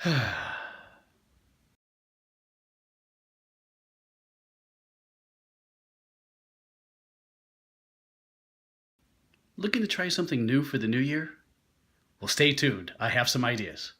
Looking to try something new for the new year? Well, stay tuned. I have some ideas.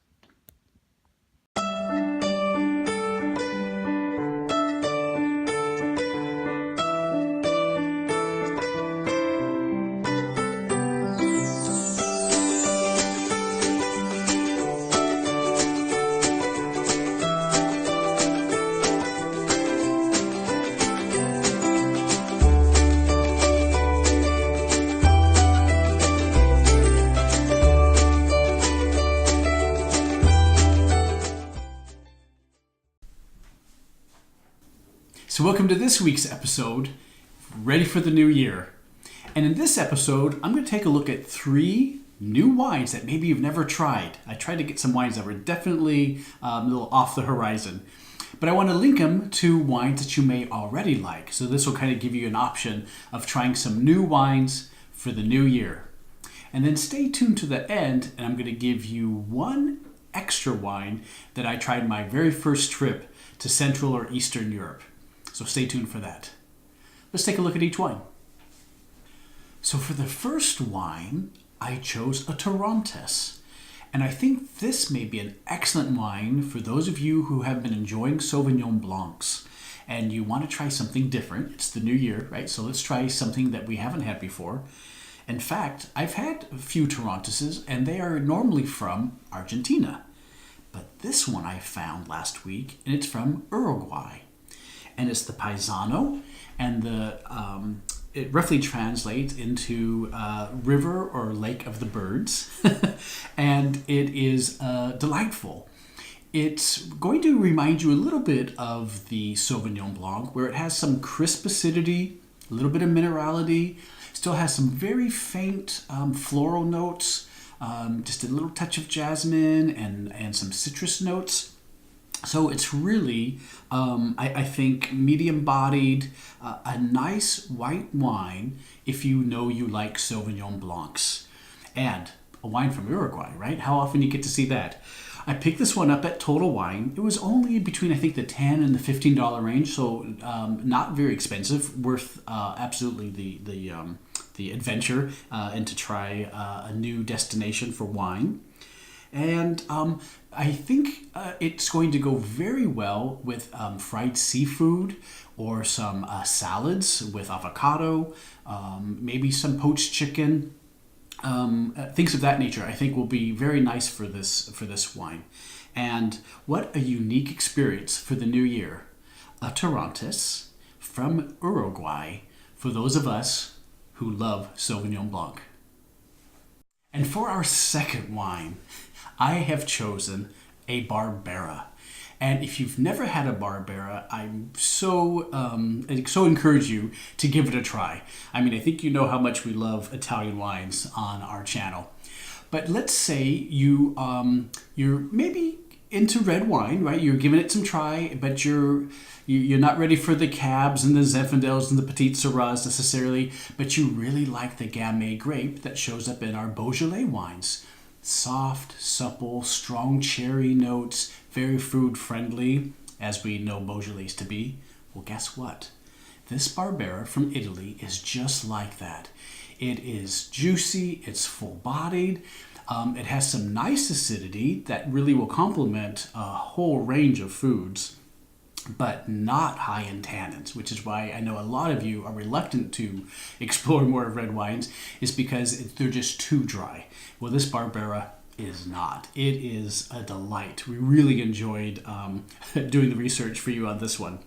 So welcome to this week's episode, Ready for the New Year. And in this episode, I'm going to take a look at 3 new wines that maybe you've never tried. I tried to get some wines that were definitely a little off the horizon. But I want to link them to wines that you may already like. So this will kind of give you an option of trying some new wines for the new year. And then stay tuned to the end, and I'm going to give you one extra wine that I tried my very first trip to Central or Eastern Europe. So stay tuned for that. Let's take a look at each wine. So for the first wine, I chose a Torrontes. And I think this may be an excellent wine for those of you who have been enjoying Sauvignon Blancs and you want to try something different. It's the new year, right? So let's try something that we haven't had before. In fact, I've had a few Torronteses and they are normally from Argentina. But this one I found last week and it's from Uruguay. And it's the Pisano, and it roughly translates into river or lake of the birds, and it is delightful. It's going to remind you a little bit of the Sauvignon Blanc, where it has some crisp acidity, a little bit of minerality, still has some very faint floral notes, just a little touch of jasmine and some citrus notes. So it's really, I think, medium-bodied, a nice white wine if you know you like Sauvignon Blancs. And a wine from Uruguay, right? How often you get to see that? I picked this one up at Total Wine. It was only between, I think, the $10 and the $15 range, so not very expensive, worth absolutely the adventure and to try a new destination for wine. And I think it's going to go very well with fried seafood or some salads with avocado, maybe some poached chicken, things of that nature. I think will be very nice for this wine. And what a unique experience for the new year. A Torrontes from Uruguay for those of us who love Sauvignon Blanc. And for our second wine, I have chosen a Barbera. And if you've never had a Barbera, I so encourage you to give it a try. I mean, I think you know how much we love Italian wines on our channel. But let's say you're maybe into red wine, right? You're giving it some try, but you're not ready for the Cabs and the Zinfandels and the Petite Sirahs necessarily, but you really like the Gamay grape that shows up in our Beaujolais wines. Soft, supple, strong cherry notes, very food friendly, as we know Beaujolais to be. Well, guess what? This Barbera from Italy is just like that. It is juicy, it's full-bodied, it has some nice acidity that really will complement a whole range of foods, but not high in tannins, which is why I know a lot of you are reluctant to explore more of red wines, is because they're just too dry. Well, this Barbera is not. It is a delight. We really enjoyed doing the research for you on this one.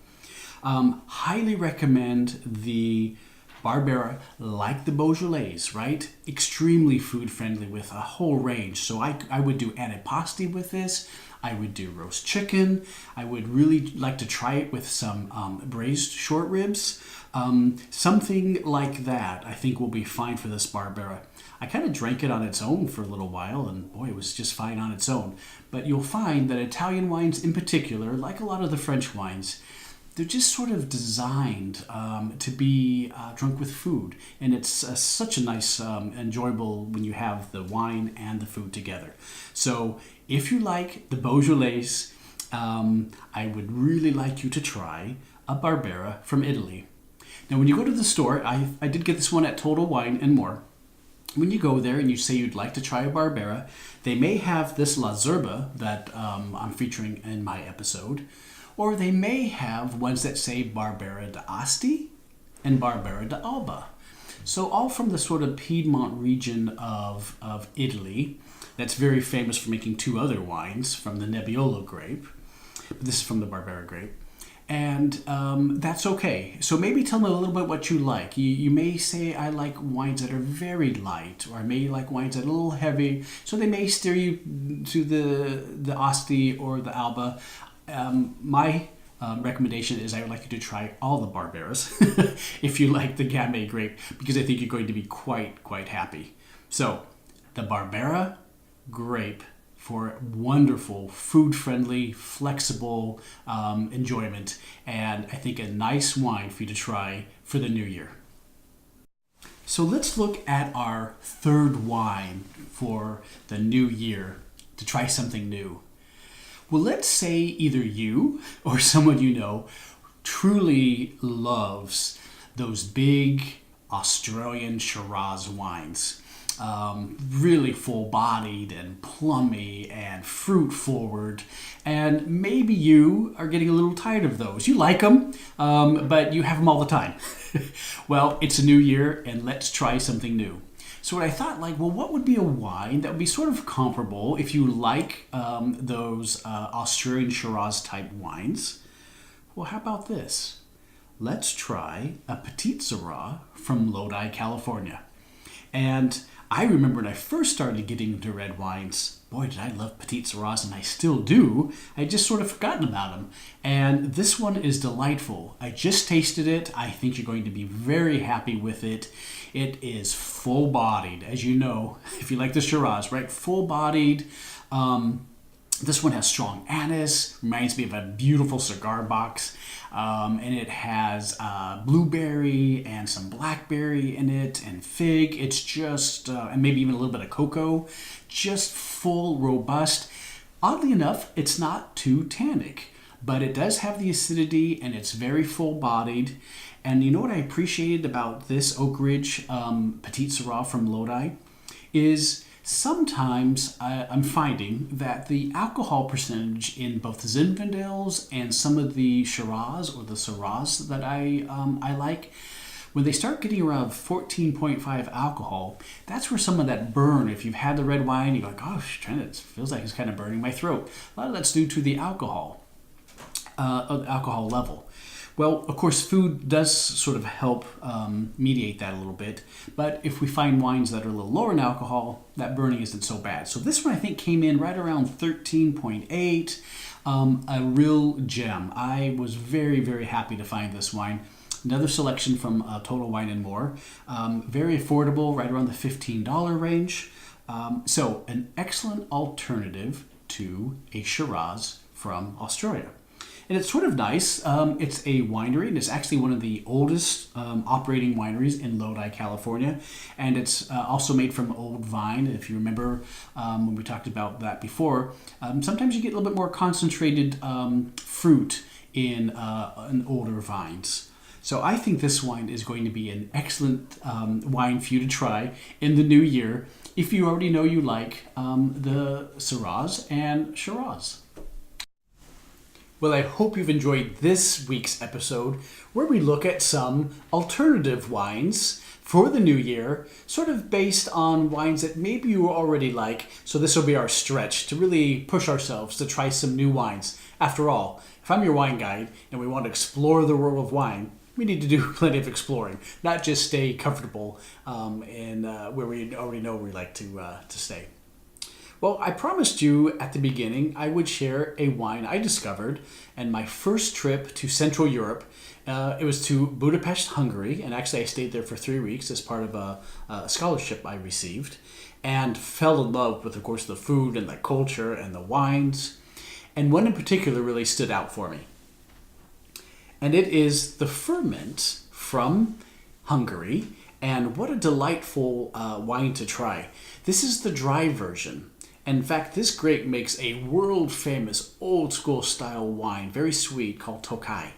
Highly recommend the Barbera, like the Beaujolais, right? Extremely food friendly with a whole range. So I would do antipasti with this. I would do roast chicken. I would really like to try it with some braised short ribs. Something like that I think will be fine for this Barbera. I kind of drank it on its own for a little while, and boy, it was just fine on its own. But you'll find that Italian wines in particular, like a lot of the French wines, they're just sort of designed to be drunk with food. And it's such a nice, enjoyable when you have the wine and the food together. So if you like the Beaujolais, I would really like you to try a Barbera from Italy. Now, when you go to the store, I did get this one at Total Wine and More. When you go there and you say you'd like to try a Barbera, they may have this La Zerba that I'm featuring in my episode, or they may have ones that say Barbera d'Asti and Barbera d'Alba. So all from the sort of Piedmont region of Italy that's very famous for making two other wines from the Nebbiolo grape. But this is from the Barbera grape. And that's okay. So maybe tell me a little bit what you like. You may say, I like wines that are very light, or I may like wines that are a little heavy. So they may steer you to the Asti or the Alba. My recommendation is I would like you to try all the Barberas if you like the Gamay grape, because I think you're going to be quite happy. So the Barbera grape for wonderful, food-friendly, flexible enjoyment, and I think a nice wine for you to try for the new year. So let's look at our third wine for the new year to try something new. Well, let's say either you or someone you know truly loves those big Australian Shiraz wines. Really full-bodied and plummy and fruit-forward, and maybe you are getting a little tired of those. You like them, but you have them all the time. Well, it's a new year, and let's try something new. So what I thought, what would be a wine that would be sort of comparable if you like those Australian Shiraz-type wines? Well, how about this? Let's try a Petite Sirah from Lodi, California. And I remember when I first started getting into red wines, boy, did I love Petite Sirahs, and I still do. I just sort of forgotten about them. And this one is delightful. I just tasted it. I think you're going to be very happy with it. It is full-bodied, as you know, if you like the Shiraz, right? Full-bodied. This one has strong anise, reminds me of a beautiful cigar box, and it has blueberry and some blackberry in it and fig. It's just, and maybe even a little bit of cocoa, just full, robust. Oddly enough, it's not too tannic, but it does have the acidity and it's very full-bodied. And you know what I appreciated about this Oak Ridge Petite Sirah from Lodi is sometimes I'm finding that the alcohol percentage in both the Zinfandels and some of the Shiraz or the Syrahs that I like, when they start getting around 14.5 alcohol, that's where some of that burn, if you've had the red wine, you're like, gosh, it feels like it's kind of burning my throat. A lot of that's due to the alcohol level. Well, of course, food does sort of help mediate that a little bit. But if we find wines that are a little lower in alcohol, that burning isn't so bad. So this one I think came in right around 13.8, a real gem. I was very happy to find this wine. Another selection from Total Wine and More. Very affordable, right around the $15 range. So an excellent alternative to a Shiraz from Australia. And it's sort of nice. It's a winery, and it's actually one of the oldest operating wineries in Lodi, California. And it's also made from old vine. If you remember when we talked about that before, sometimes you get a little bit more concentrated fruit in older vines. So I think this wine is going to be an excellent wine for you to try in the new year if you already know you like the Syrahs and Shiraz. Well, I hope you've enjoyed this week's episode where we look at some alternative wines for the new year, sort of based on wines that maybe you already like. So this will be our stretch to really push ourselves to try some new wines. After all, if I'm your wine guide and we want to explore the world of wine, we need to do plenty of exploring, not just stay comfortable in where we already know we like to stay. Well, I promised you at the beginning I would share a wine I discovered in my first trip to Central Europe. It was to Budapest, Hungary, and actually I stayed there for 3 weeks as part of a scholarship I received, and fell in love with, of course, the food and the culture and the wines. And one in particular really stood out for me. and it is the Ferment from Hungary. And what a delightful wine to try. This is the dry version. In fact, this grape makes a world-famous old-school style wine, very sweet, called Tokai.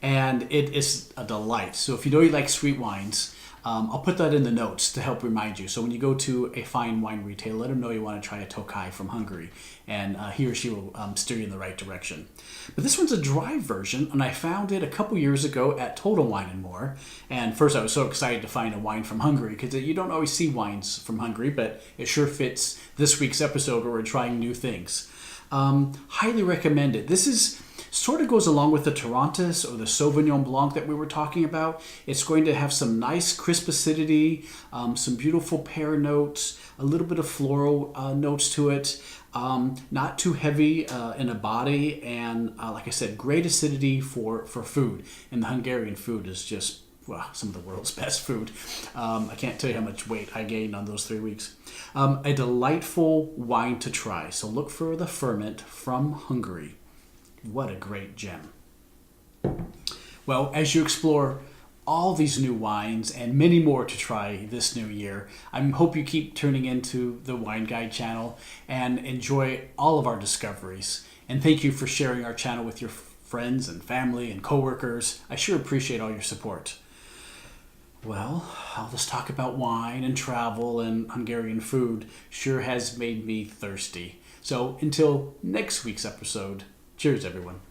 And it is a delight. So if you know you like sweet wines, I'll put that in the notes to help remind you. So when you go to a fine wine retailer, let them know you want to try a Tokai from Hungary, and he or she will steer you in the right direction. But this one's a dry version, and I found it a couple years ago at Total Wine and More. And first I was so excited to find a wine from Hungary, because you don't always see wines from Hungary, but it sure fits this week's episode where we're trying new things. Highly recommend it. This is sort of goes along with the Torrontes or the Sauvignon Blanc that we were talking about. It's going to have some nice crisp acidity, some beautiful pear notes, a little bit of floral notes to it, not too heavy in a body, and like I said, great acidity for food. And the Hungarian food is just, well, some of the world's best food. I can't tell you how much weight I gained on those 3 weeks. A delightful wine to try. So look for the Ferment from Hungary. What a great gem. Well, as you explore all these new wines and many more to try this new year, I hope you keep tuning into the Wine Guide channel and enjoy all of our discoveries. And thank you for sharing our channel with your friends and family and coworkers. I sure appreciate all your support. Well, all this talk about wine and travel and Hungarian food sure has made me thirsty. So until next week's episode, cheers, everyone.